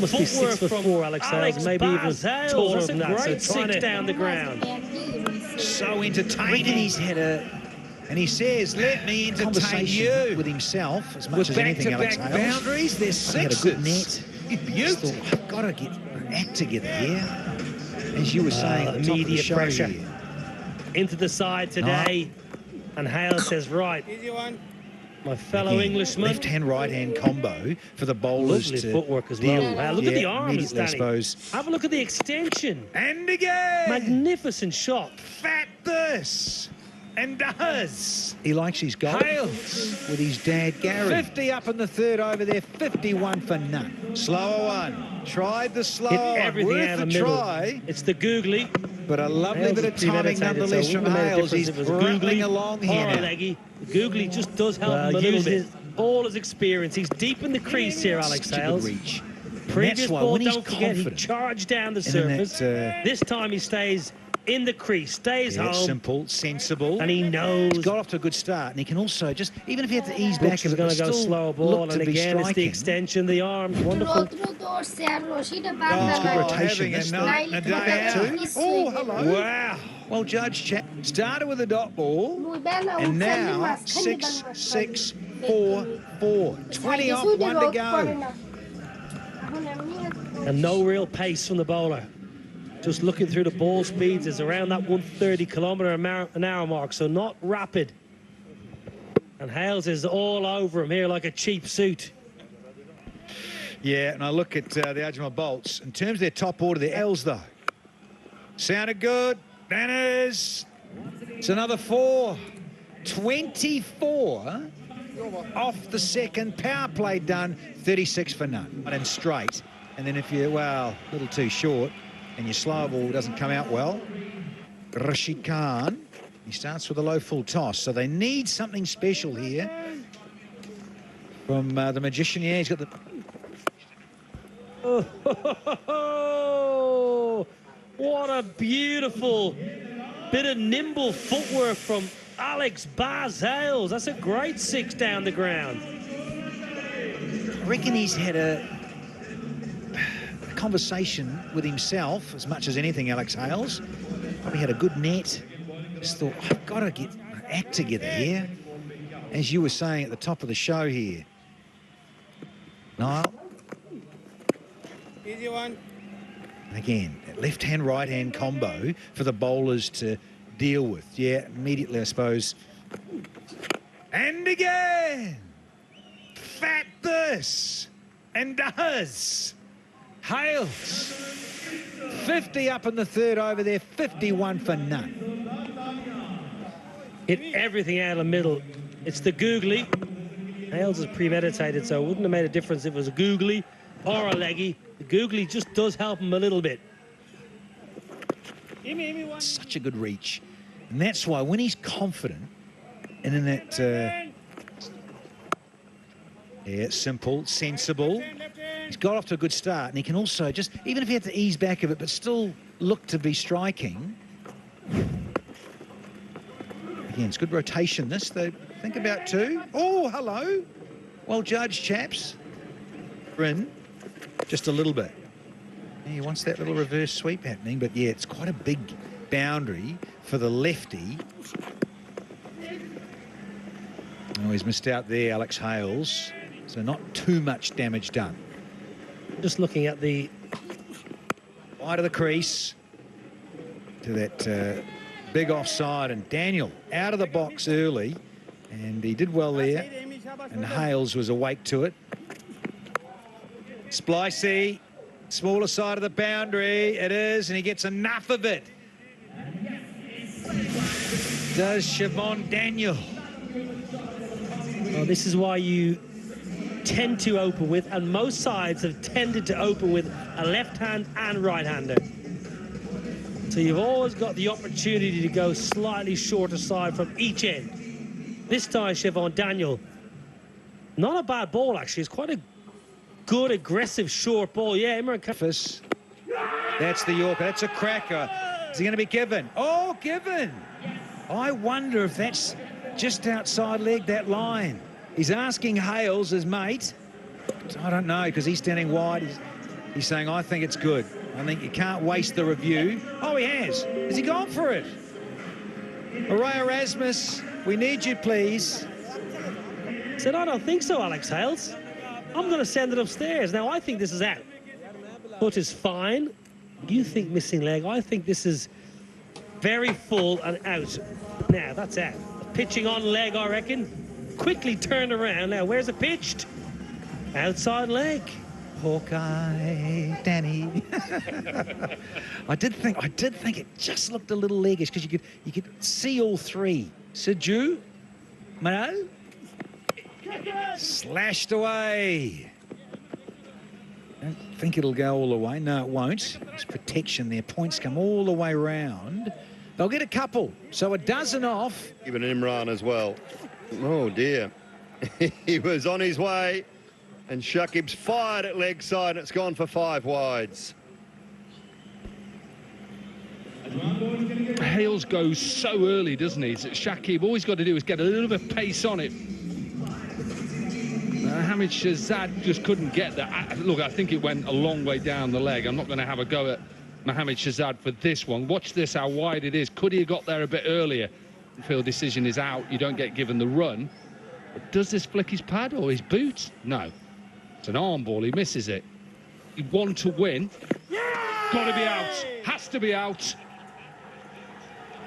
must be 6'4", Alex Hales, maybe even taller than that. So Six down the ground. So entertaining his header, and he says, "Let me entertain you." With himself as much as anything, Alex Hales. Boundaries, there's sixes. Had a good net. Beautiful. I've got to get an act together here. As you were saying, at the top of the show pressure here. into the side today, and Hales says, "Right, my fellow Englishman." Left-hand, right-hand combo for the bowlers Lovely to footwork as well. Wow, look at the arms, I Danny. suppose. Have a look at the extension. And again. Magnificent shot. Fat this. And does. He likes his goal Hales. with his dad, Gary. 50 up in the third over there, 51 for none. Slower one. Tried the slower Hit one. everything Worth out the of the middle. try. It's the googly. But a lovely Hales bit of is timing premeditated, nonetheless so it from wouldn't have made a Hales. difference He's if it was rattling googly along or here a now. leggy. The googly just does help him a little bit. All his experience. He's deep in the crease here, Alex Such a Hales. good reach. Previous ball, when he's don't forget, he confident, charged down the and then surface. that, This time he stays in the crease, stays home. simple, sensible. And he knows. He's got off to a good start, and he can also just, even if he had to ease back, He's going to go slower ball, and again, it's the extension, the arms, wonderful. It's good rotation. Having a day out. Oh, hello. Wow. Well judged, chap. Started with a dot ball, and now 6, 6, 4, 4. 20 off, 1 to go. And no real pace from the bowler. Just looking through the ball speeds, is around that 130 km/h mark, so not rapid. And Hales is all over him here like a cheap suit. Yeah, and I look at the Ajman bolts. In terms of their top order, their L's, though. Sounded good. Banners. It's another 4. 24 off the second. Power play done. 36 for none. And straight. And then if you're, well, a little too short, and your slow ball doesn't come out well, Rashid Khan, he starts with a low full toss. So they need something special here from the magician. Yeah, he's got the... Oh, what a beautiful bit of nimble footwork from Alex Hales. That's a great 6 down the ground. I reckon he's had a conversation with himself as much as anything, Alex Hales. Probably had a good net. Just thought, I've got to get an act together here. As you were saying at the top of the show here. Niall. Easy one. Again, that left-hand, right-hand combo for the bowlers to deal with. Yeah, immediately, I suppose. And again. Fat this. And does. Hales. 50 up in the third over there, 51 for none. Hit everything out of the middle. It's the googly. Hales is premeditated, so it wouldn't have made a difference if it was a googly or a leggy. The googly just does help him a little bit. Such a good reach. And that's why when he's confident, and in that... yeah, simple, sensible. He's got off to a good start, and he can also just, even if he had to ease back of it, but still look to be striking. Again, it's good rotation, this. They think about 2. Oh, hello. Well judged, chaps. Bryn, just a little bit. Yeah, he wants that little reverse sweep happening, but yeah, it's quite a big boundary for the lefty. Oh, he's missed out there, Alex Hales. So not too much damage done. Just looking at the wide of the crease to that big offside, and Daniel out of the box early, and he did well there, and Hales was awake to it. Splicey, smaller side of the boundary, it is, and he gets enough of it. Does Siobhan Daniel. Well, this is why you tend to open with, and most sides have tended to open with a left-hand and right-hander. So you've always got the opportunity to go slightly shorter side from each end. This time, Siobhan Daniel, not a bad ball, actually. It's quite a good, aggressive, short ball. Yeah, Imran Khan. That's the Yorker. That's a cracker. Is he going to be given? Oh, given. I wonder if that's just outside leg, that line. He's asking Hales, his mate. I don't know, because he's standing wide. He's saying, I think it's good. I think you can't waste the review. Oh, he has. Has he gone for it? Erasmus, we need you, please. Said, I don't think so, Alex Hales. I'm going to send it upstairs. Now, I think this is out. Foot is fine. You think missing leg. I think this is very full and out. Now, that's out. Pitching on leg, I reckon. Quickly turned around. Now, where's it pitched? Outside leg. Hawkeye, Danny. I did think it just looked a little leggish because you could see all three. Siju, no, slashed away. I don't think it'll go all the way. No, it won't. There's protection there. Points come all the way round. They'll get a couple, so a dozen off. Even Imran as well. Oh dear, he was on his way. And Shakib's fired at leg side, and it's gone for 5 wides. Hales goes so early, doesn't he? Shakib, all he's got to do is get a little bit of pace on it. Hamid Shahzad just couldn't get that. Look, I think it went a long way down the leg. I'm not going to have a go at Mohamed Shahzad for this one. Watch this, how wide it is. Could he have got there a bit earlier? Field decision is out. You don't get given the run. But does this flick his pad or his boot? No. It's an arm ball, he misses it. He won to win. Got to be out, has to be out.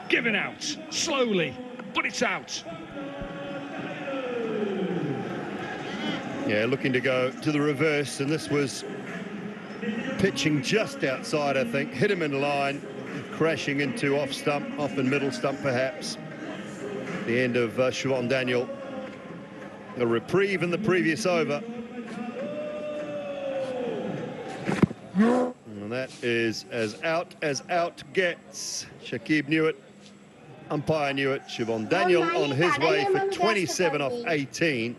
Given out, slowly, but it's out. Yeah, looking to go to the reverse, and this was pitching just outside, I think. Hit him in line, crashing into off stump, off and middle stump perhaps. The end of Siobhan Daniel. A reprieve in the previous over. And that is as out gets. Shakib knew it. Umpire knew it. Siobhan Daniel on his way for 27 off 18.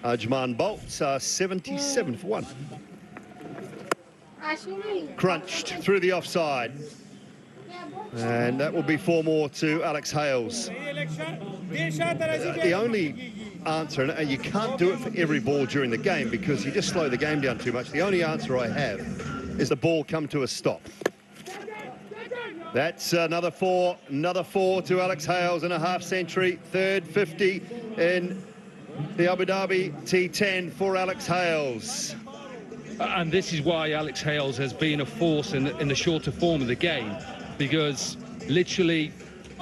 Ajman bolts are 77 for 1. Crunched through the offside. And that will be 4 more to Alex Hales. The only answer, and you can't do it for every ball during the game because you just slow the game down too much. The only answer I have is the ball come to a stop. That's another 4 to Alex Hales in a half century. Third 50 in the Abu Dhabi T10 for Alex Hales. And this is why Alex Hales has been a force in the shorter form of the game, because literally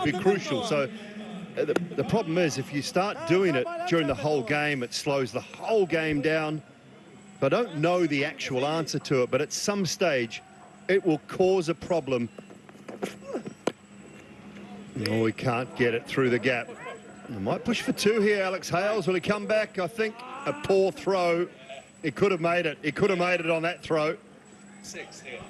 be crucial. So the problem is if you start doing it during the whole game, it slows the whole game down. I don't know the actual answer to it, but at some stage it will cause a problem. Oh, we can't get it through the gap. He might push for 2 here, Alex Hales. Will he come back? I think a poor throw. He could have made it. He could have made it on that throw. 6 here.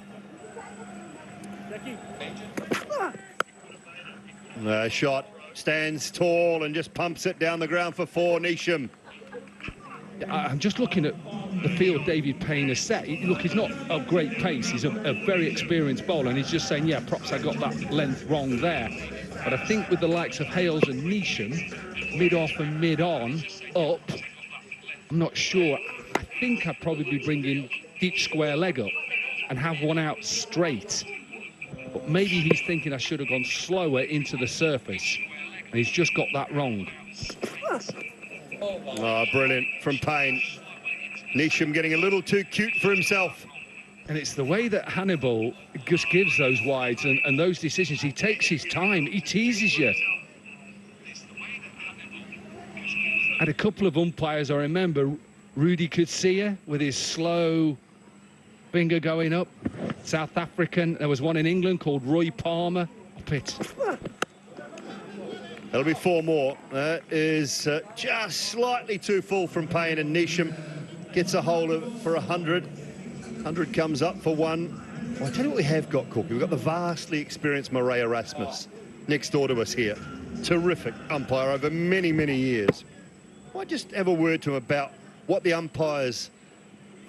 Shot, stands tall and just pumps it down the ground for 4, Nisham. I'm just looking at the field David Payne has set. Look, he's not a great pace. He's a very experienced bowler, and he's just saying, yeah, perhaps I got that length wrong there. But I think with the likes of Hales and Nisham, mid-off and mid-on, up, I'm not sure. I think I'd probably be bringing deep square leg up and have one out straight. But maybe he's thinking I should have gone slower into the surface, and he's just got that wrong. Oh, brilliant from Payne. Nisham getting a little too cute for himself. And it's the way that Hannibal just gives those wides and those decisions. He takes his time. He teases you. Had a couple of umpires, I remember, Rudy Kutsia with his slow finger going up. South African. There was one in England called Roy Palmer. Up it. That'll be 4 more. That is just slightly too full from Payne, and Nisham gets a hold of it for 100. 100 comes up for 1. Well, I'll tell you what we have got, Corky. We've got the vastly experienced Murray Erasmus next door to us here. Terrific umpire over many, many years. I might just have a word to him about what the umpire's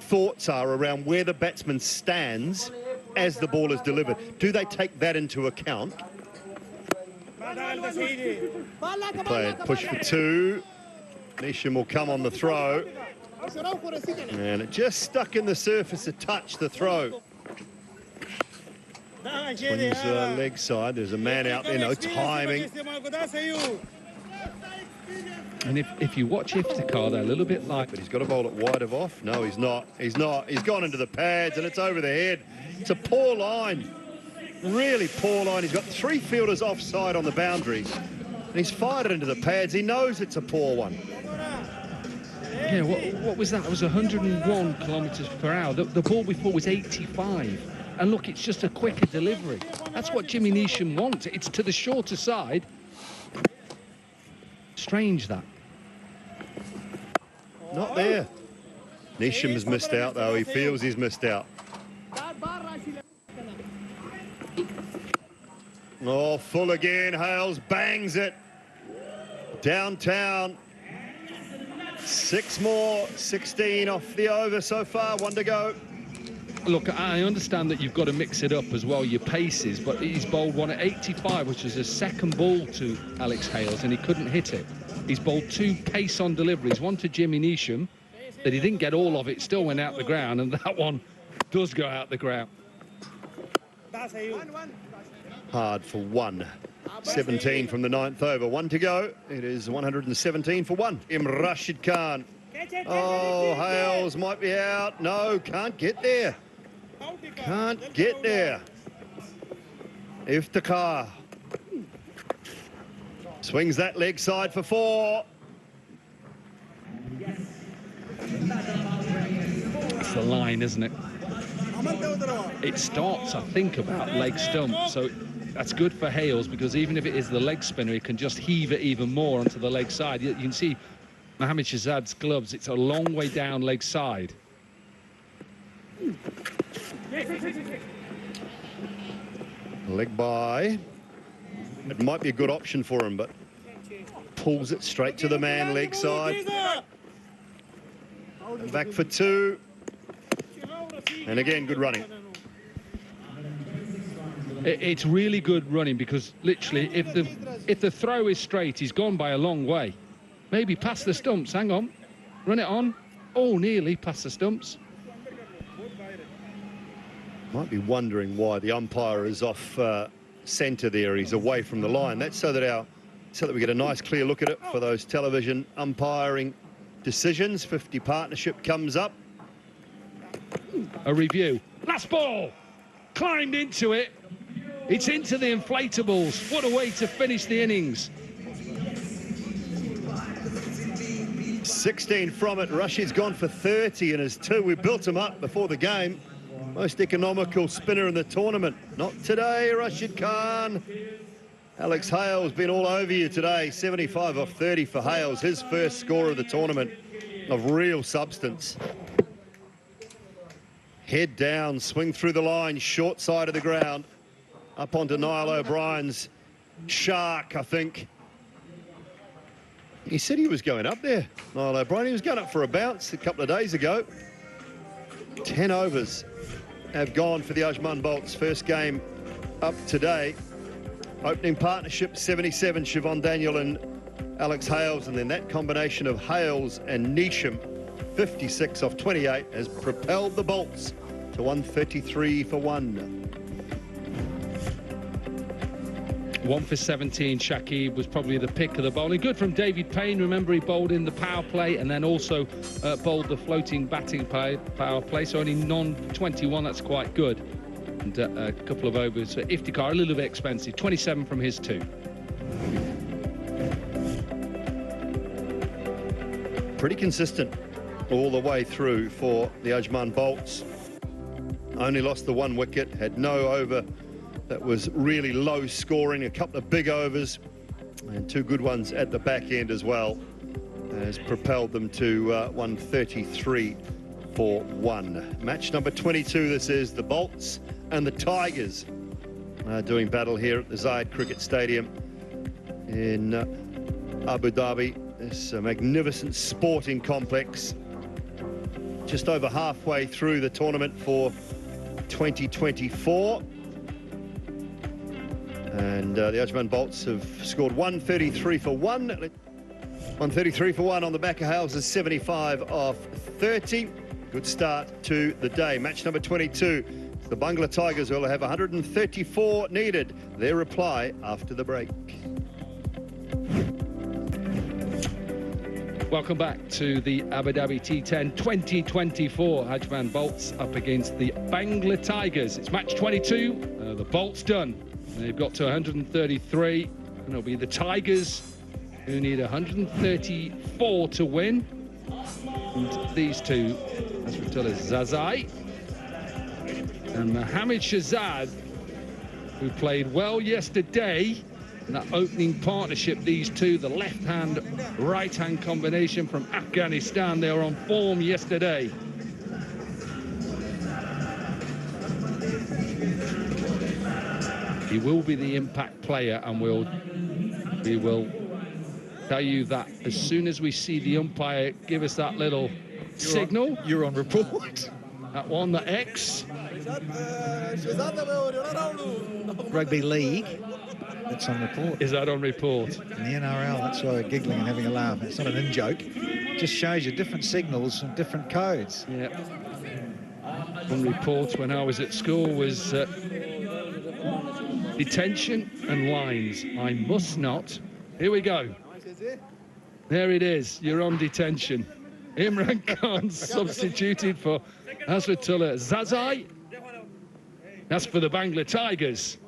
thoughts are around where the batsman stands as the ball is delivered. Do they take that into account? Play push for 2. Nisham will come on the throw. And it just stuck in the surface a touch, the throw. Swings leg side. There's a man out there, no timing. And if you watch Iftikhar, they're a little bit like... But he's got to bowl it wide of off. No, he's not. He's not. He's gone into the pads and it's over the head. It's a poor line. Really poor line. He's got 3 fielders offside on the boundaries. And he's fired it into the pads. He knows it's a poor one. Yeah, what was that? It was 101 kilometres per hour. The ball before was 85. And look, it's just a quicker delivery. That's what Jimmy Neesham wants. It's to the shorter side. Strange, that. Not there. Neesham has missed out, though. He feels he's missed out. Oh, full again. Hales bangs it. Downtown. 6 more. 16 off the over so far. 1 to go. Look, I understand that you've got to mix it up as well, your paces, but he's bowled one at 85, which is a second ball to Alex Hales, and he couldn't hit it. He's bowled 2 pace-on deliveries, one to Jimmy Neesham, that he didn't get all of it, still went out the ground, and that one does go out the ground. Hard for 1. 17 from the 9th over. 1 to go. It is 117 for 1. Rashid Khan. Oh, Hales might be out. No, can't get there. Can't get there. Iftikhar swings that leg side for 4. That's the line, isn't it? It starts, I think, about leg stump, so that's good for Hales, because even if it is the leg spinner, he can just heave it even more onto the leg side. You can see Mohammad Shahzad's gloves, it's a long way down leg side. Leg by. It might be a good option for him, but pulls it straight to the man leg side. And back for 2. And again, good running. It's really good running, because literally if the throw is straight, he's gone by a long way. Maybe past the stumps. Hang on. Run it on. Oh, nearly past the stumps. Might be wondering why the umpire is off centre there. He's away from the line. That's so that we get a nice clear look at it for those television umpiring decisions. 50 partnership comes up. A review. Last ball. Climbed into it. It's into the inflatables. What a way to finish the innings. 16 from it. Rashid's gone for 30 in his 2. We built him up before the game. Most economical spinner in the tournament. Not today, Rashid Khan. Alex Hales been all over you today. 75 off 30 for Hales. His first score of the tournament of real substance. Head down, swing through the line, short side of the ground. Up onto Niall O'Brien's shark, I think. He said he was going up there, Niall O'Brien. He was going up for a bounce a couple of days ago. 10 overs have gone for the Ajman Bolts. First game up today. Opening partnership, 77, Siobhan Daniel and Alex Hales. And then that combination of Hales and Neesham, 56 off 28, has propelled the Bolts to 133 for 1. 1 for 17, Shakib was probably the pick of the bowling. Good from David Payne. Remember, he bowled in the power play and then also bowled the floating batting power play. So only non-21, that's quite good. And a couple of overs for Iftikhar, a little bit expensive. 27 from his 2. Pretty consistent all the way through for the Ajman Bolts. Only lost the 1 wicket, had no over that was really low scoring, a couple of big overs and 2 good ones at the back end as well, has propelled them to 133 for 1. Match number 22, this is the Bolts and the Tigers doing battle here at the Zayed Cricket Stadium in Abu Dhabi. This magnificent sporting complex, just over halfway through the tournament for 2024. And the Ajman Bolts have scored 133 for 1. 133 for 1 on the back of Hales' 75 off 130. Good start to the day. Match number 22. The Bangla Tigers will have 134 needed. Their reply after the break. Welcome back to the Abu Dhabi T10 2024. Ajman Bolts up against the Bangla Tigers. It's match 22. The Bolts done. They've got to 133. And it'll be the Tigers who need 134 to win. And these two, as we tell us, Zazai and Mohamed Shahzad, who played well yesterday. And that opening partnership, these two, the left-hand, right-hand combination from Afghanistan, they were on form yesterday. He will be the impact player, and we will tell you that as soon as we see the umpire give us that little signal. You're on report. That one, the X. Rugby League. That's on report. Is that on report? In the NRL, that's why we're giggling and having a laugh. It's not an in-joke. Just shows you different signals and different codes. Yeah. On report when I was at school was detention and lines. I must not. Here we go. There it is. You're on detention. Imran Khan substituted for Asratullah Zazai. That's for the Bangla Tigers.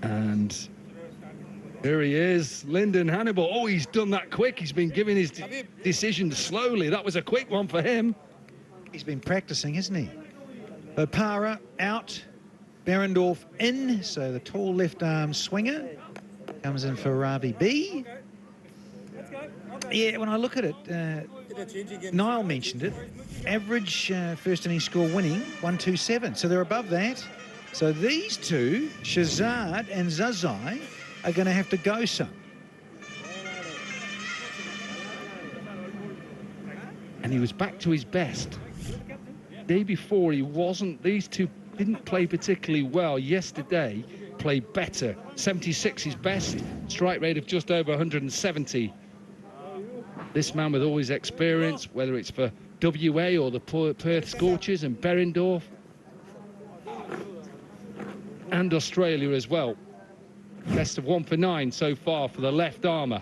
And here he is, Lyndon Hannibal. Oh, he's done that quick. He's been giving his decision slowly. That was a quick one for him. He's been practicing, hasn't he? Opara out, Berendorf in. So the tall left arm swinger comes in for Ravi B. Yeah, when I look at it, Niall mentioned it. Average first innings score winning, 127. So they're above that. So these two, Shahzad and Zazai, are going to have to go some. And he was back to his best. Day before he wasn't. These two didn't play particularly well. Yesterday, played better. 76 is best. Strike rate of just over 170. This man with all his experience, whether it's for WA or the Perth Scorchers and Berendorf, and Australia as well. Best of 1 for 9 so far for the left armour.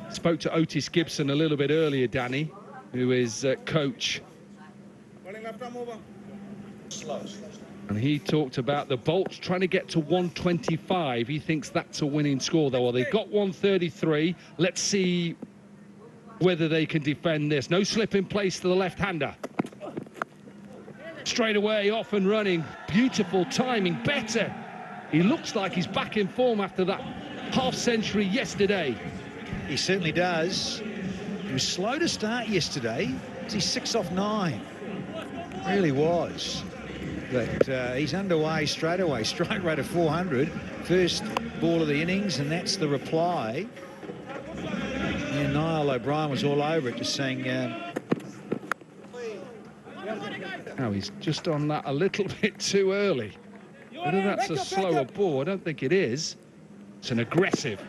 Spoke to Otis Gibson a little bit earlier, Danny, who is coach. And he talked about the Bolts trying to get to 125. He thinks that's a winning score, though. Well, they've got 133. Let's see whether they can defend this. No slip in place to the left-hander. Straight away, off and running. Beautiful timing, better. He looks like he's back in form after that half-century yesterday. He certainly does. He was slow to start yesterday. He's 6 off 9. Really was. But he's underway straight away. Strike rate of 400. First ball of the innings, and that's the reply. And Niall O'Brien was all over it, just saying... Now he's just on that a little bit too early. Whether that's a slower ball, I don't think it is. It's an aggressive.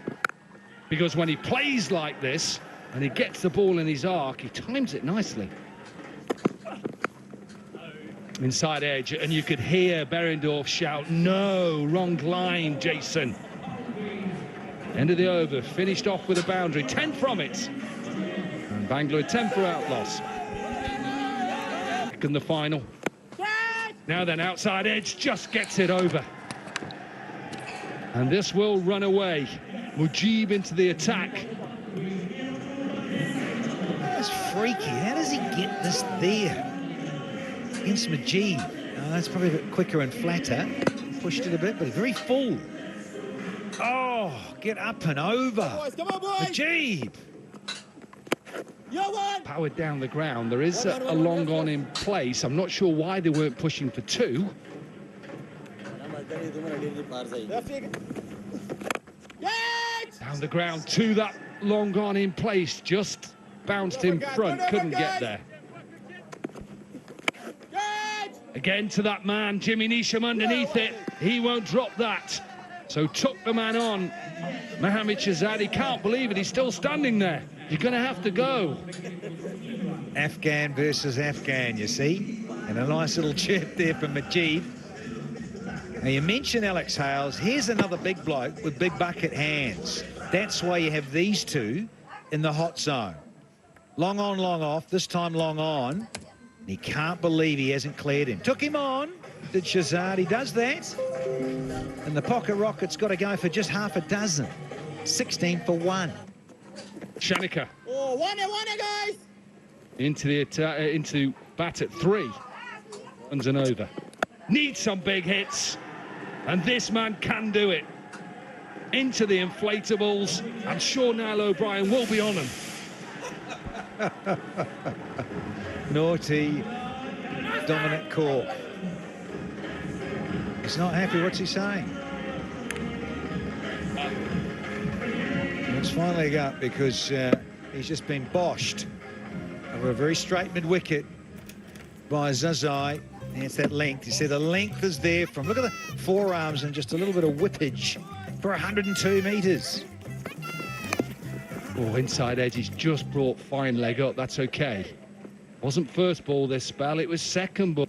Because when he plays like this, and he gets the ball in his arc, he times it nicely. Inside edge, and you could hear Berendorf shout, no, wrong line, Jason. End of the over, finished off with a boundary, 10 from it. And Bangla 10 for out loss. In the final. Now then, outside edge, just gets it over. And this will run away. Mujib into the attack. That's freaky. How does he get this there? Against Mujib. That's probably a bit quicker and flatter. Pushed it a bit, but very full. Oh, get up and over. Mujib. Powered down the ground. There is a long on in place. I'm not sure why they weren't pushing for 2. Down the ground to that long on in place. Just bounced in front. Couldn't get there. Again to that man, Jimmy Neesham underneath it. He won't drop that. So took the man on. Mohamed Shahzadi can't believe it. He's still standing there. You're going to have to go. Afghan versus Afghan, you see. And a nice little chirp there from Majid. Now, you mentioned Alex Hales. Here's another big bloke with big bucket hands. That's why you have these two in the hot zone. Long on, long off. This time long on. And he can't believe he hasn't cleared him. Took him on. Did Shahzadi. Does that. And the pocket rocket's got to go for just half a dozen. 16 for 1. Shanaka. Oh, one, guys. Into the into bat at 3. Runs an over. Needs some big hits. And this man can do it. Into the inflatables. I'm sure Niall O'Brien will be on him. Naughty Dominic Cork. He's not happy. What's he saying? It's finally got because he's just been boshed over a very straight mid-wicket by Zazai. It's that length. You see the length is there from, look at the forearms and just a little bit of whippage for 102 metres. Oh, inside edge, he's just brought fine leg up. That's okay. Wasn't first ball this spell, it was second ball.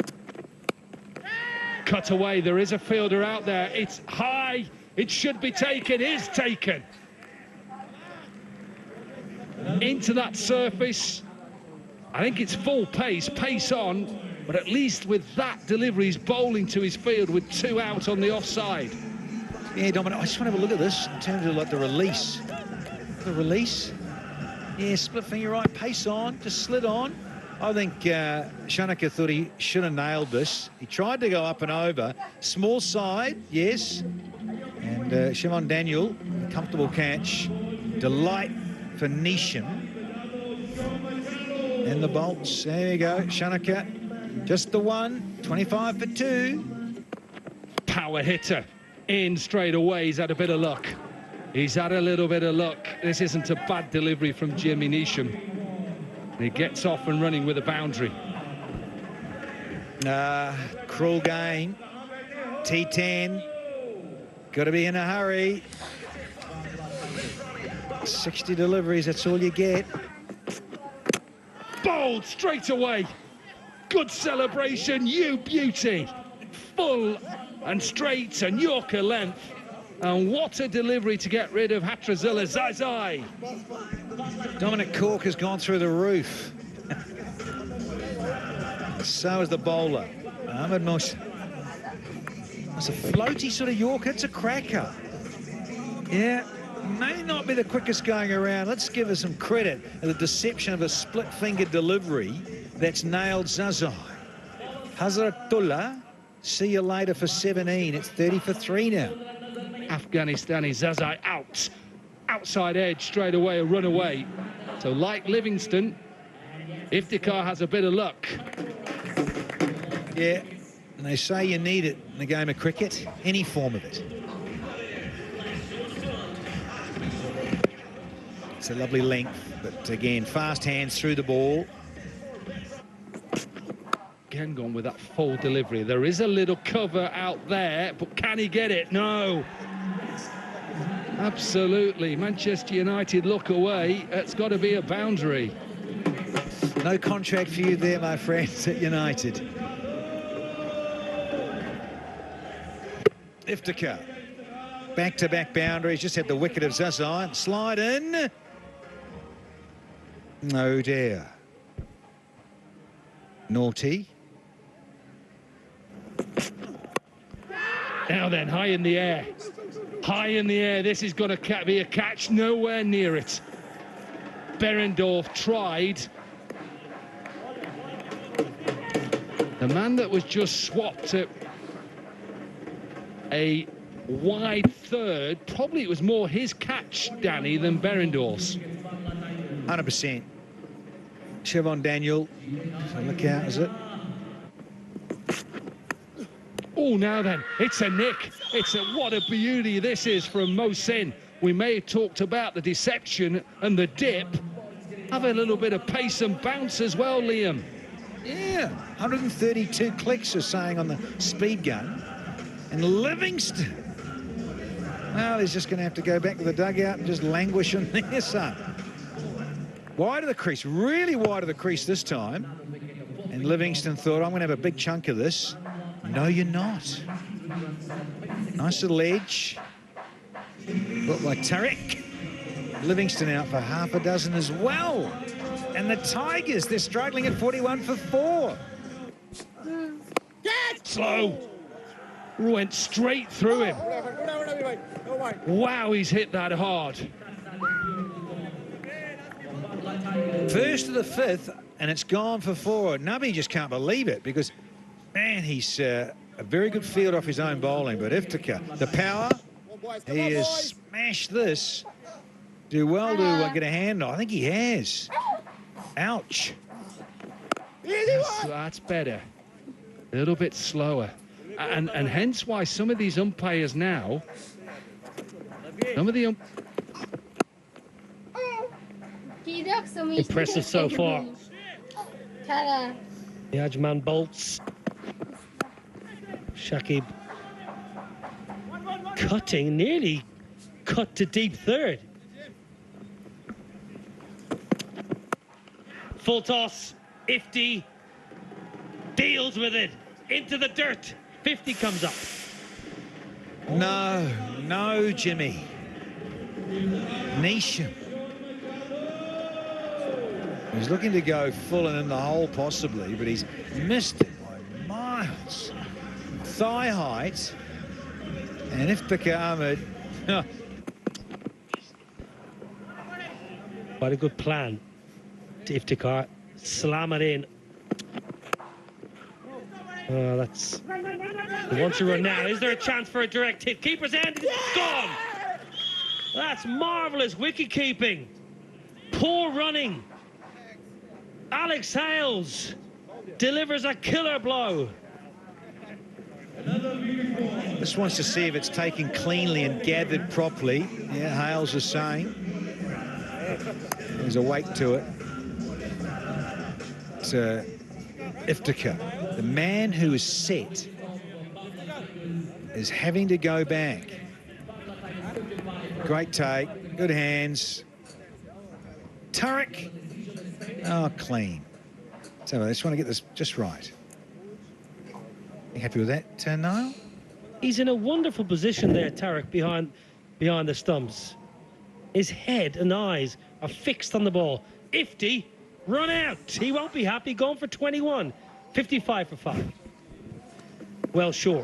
Cut away, there is a fielder out there. It's high, it should be taken, is taken. Into that surface. I think it's full pace, pace on, but at least with that delivery, he's bowling to his field with 2 out on the offside. Yeah, Dominic, I just want to have a look at this in terms of like the release. The release. Yeah, split finger right, pace on, just slid on. I think Shanaka thought he should have nailed this. He tried to go up and over. Small side, yes. And Shimon Daniel, comfortable catch. Delight for Nisham. And the bolts. There you go. Shanaka, just the one. 25 for 2. Power hitter. In straight away. He's had a bit of luck. He's had a little bit of luck. This isn't a bad delivery from Jimmy Nisham. He gets off and running with a boundary. Cruel game. T10. Got to be in a hurry. 60 deliveries, that's all you get. Bowled straight away. Good celebration, you beauty. Full and straight and Yorker length. And what a delivery to get rid of Hatrazilla Zazai. Dominic Cork has gone through the roof. So is the bowler. Ahmed Musa. It's a floaty sort of Yorker. It's a cracker. Yeah, may not be the quickest going around. Let's give her some credit for the deception of a split-fingered delivery that's nailed Zazai. Hazratullah, see you later for 17. It's 30 for 3 now. Afghanistani Zazai out. Outside edge straight away, a run away. So like Livingston, Iftikhar has a bit of luck. Yeah, and they say you need it in the game of cricket, any form of it. It's a lovely length, but again, fast hands through the ball. Again gone with that full delivery. There is a little cover out there, but can he get it? No. Absolutely. Manchester United look away. It's got to be a boundary. No contract for you there, my friends, at United. Iftikhar. Back-to-back boundaries. Just had the wicket of Zazai. Slide in. No dare. Naughty. Now then, high in the air. High in the air. This is going to be a catch. Nowhere near it. Berendorf tried. The man that was just swapped at a wide third, probably it was more his catch, Danny, than Berendorf's. 100%. Siobhan Daniel. So look out, is it? Oh, now then, it's a nick. What a beauty this is from Mohsin. We may have talked about the deception and the dip. Have a little bit of pace and bounce as well, Liam. Yeah, 132 clicks are saying on the speed gun. And Livingston Well, he's just going to have to go back to the dugout and just languish in there, son. Wide of the crease, really wide of the crease this time. And Livingston thought, I'm going to have a big chunk of this. No, you're not. Nice little edge. Looked like Tarek. Livingston out for half a dozen as well. And the Tigers, they're struggling at 41 for 4. Slow. Went straight through him. Wow, he's hit that hard. First of the 5th, and it's gone for 4. Nubby just can't believe it because, man, he's a very good field off his own bowling. But Iftikhar, the power, he has smashed this. Do well to get a hand on. I think he has. Ouch. That's better. A little bit slower. And hence why some of these umpires now, Impressive so far. The Ajman bolts. Shakib cutting, nearly cut to deep third. Full toss. Ifty deals with it into the dirt. 50 comes up. No, Jimmy. Nisham. He's looking to go full and in the hole possibly, but he's missed it by miles. Thigh height. And Iftikhar Ahmed. Quite a good plan to Iftikhar. Slam it in. Oh, that's... He wants to run now. Is there a chance for a direct hit? Keeper's end. Gone. That's marvellous wicket keeping. Poor running. Alex Hales delivers a killer blow. Just wants to see if it's taken cleanly and gathered properly. Yeah, Hales is saying. There's a weight to it. It's Iftikhar, the man who is set, is having to go back. Great take, good hands. Tarek, oh, clean. So I just want to get this just right. You happy with that, Niall? He's in a wonderful position there, Tarek, behind the stumps. His head and eyes are fixed on the ball. Ifty, run out. He won't be happy, going for 21. 55 for 5. Well short.